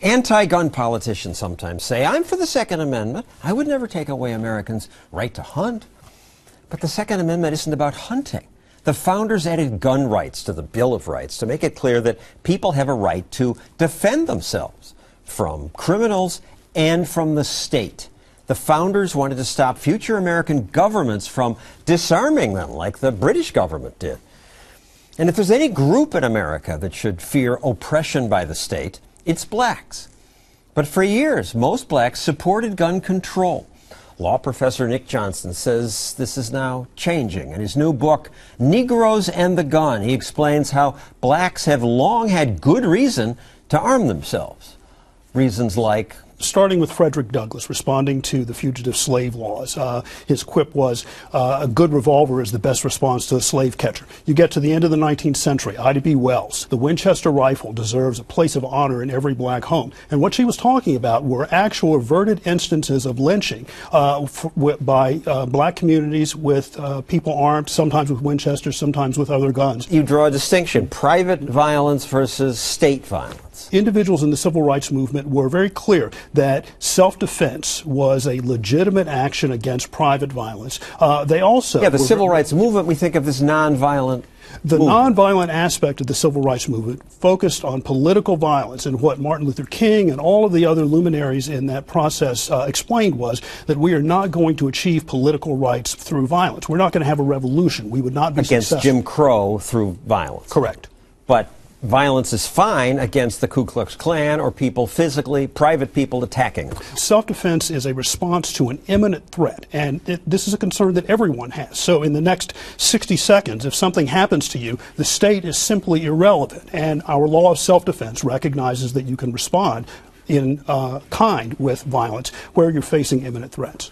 Anti-gun politicians sometimes say, I'm for the Second Amendment. I would never take away Americans' right to hunt. But the Second Amendment isn't about hunting. The founders added gun rights to the Bill of Rights to make it clear that people have a right to defend themselves from criminals and from the state. The founders wanted to stop future American governments from disarming them like the British government did. And if there's any group in America that should fear oppression by the state, it's blacks. But for years, most blacks supported gun control. Law professor Nick Johnson says this is now changing. In his new book, Negroes and the Gun, he explains how blacks have long had good reason to arm themselves. Reasons like, starting with Frederick Douglass, responding to the fugitive slave laws. His quip was, a good revolver is the best response to a slave catcher. You get to the end of the 19th century, Ida B. Wells, the Winchester rifle deserves a place of honor in every black home. And what she was talking about were actual averted instances of lynching by black communities with people armed, sometimes with Winchesters, sometimes with other guns. You draw a distinction, private violence versus state violence. Individuals in the civil rights movement were very clear that self-defense was a legitimate action against private violence. They also... Yeah, the civil rights movement, we think of as nonviolent. The nonviolent aspect of the civil rights movement focused on political violence, and what Martin Luther King and all of the other luminaries in that process explained was that we are not going to achieve political rights through violence. We're not going to have a revolution. We would not be against successful. Jim Crow through violence. Correct. But violence is fine against the Ku Klux Klan or people physically, private people attacking them. Self-defense is a response to an imminent threat, and this is a concern that everyone has. So in the next 60 seconds, if something happens to you, the state is simply irrelevant, and our law of self-defense recognizes that you can respond in kind with violence where you're facing imminent threats.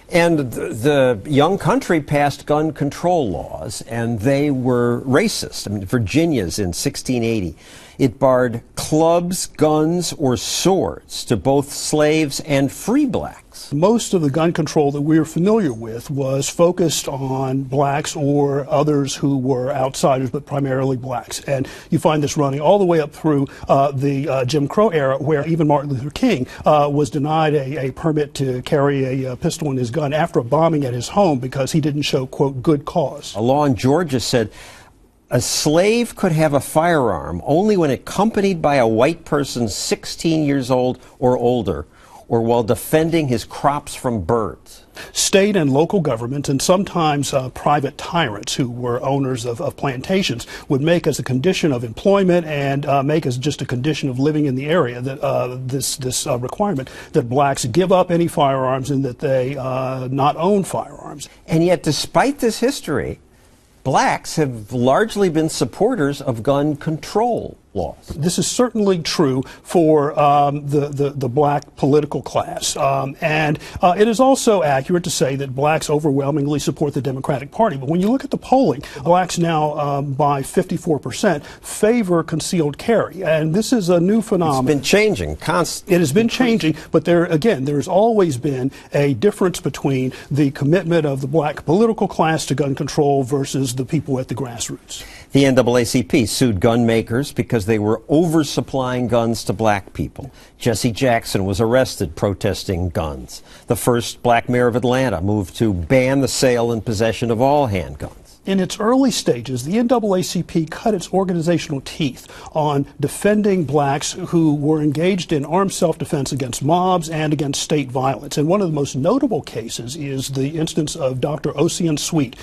And the young country passed gun control laws, and they were racist. I mean, Virginia's in 1680. It barred clubs, guns, or swords to both slaves and free blacks. Most of the gun control that we're familiar with was focused on blacks or others who were outsiders, but primarily blacks. And you find this running all the way up through the Jim Crow era, where even Martin Luther King was denied a permit to carry a pistol in his gun after a bombing at his home because he didn't show, quote, good cause. A law in Georgia said a slave could have a firearm only when accompanied by a white person 16 years old or older, or while defending his crops from birds. State and local governments, and sometimes private tyrants who were owners of plantations, would make as a condition of employment and make as just a condition of living in the area that this requirement that blacks give up any firearms and that they not own firearms. And yet, despite this history, blacks have largely been supporters of gun control laws. This is certainly true for the black political class. And it is also accurate to say that blacks overwhelmingly support the Democratic Party. But when you look at the polling, blacks now by 54% favor concealed carry. And this is a new phenomenon. It's been changing constantly. It has been changing, but there has always been a difference between the commitment of the black political class to gun control versus the people at the grassroots. The NAACP sued gun makers because they were oversupplying guns to black people. Jesse Jackson was arrested protesting guns. The first black mayor of Atlanta moved to ban the sale and possession of all handguns. In its early stages, the NAACP cut its organizational teeth on defending blacks who were engaged in armed self-defense against mobs and against state violence. And one of the most notable cases is the instance of Dr. Ocean Sweet.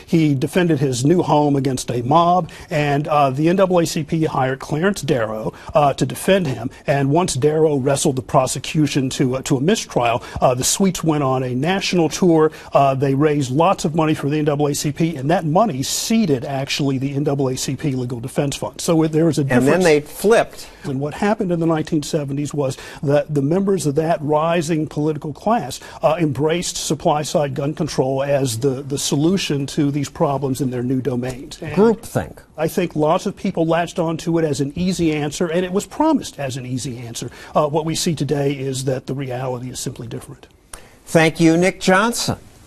He defended his new home against a mob, and the NAACP hired Clarence Darrow to defend him. And once Darrow wrestled the prosecution to a mistrial, the Sweets went on a national tour. They raised lots of money for the NAACP, and that money seeded actually the NAACP Legal Defense Fund. So there was a difference. And then they flipped. And what happened in the 1970s was that the members of that rising political class embraced supply-side gun control as the solution to these problems in their new domains. Groupthink. I think lots of people latched onto it as an easy answer, and it was promised as an easy answer. What we see today is that the reality is simply different. Thank you, Nick Johnson.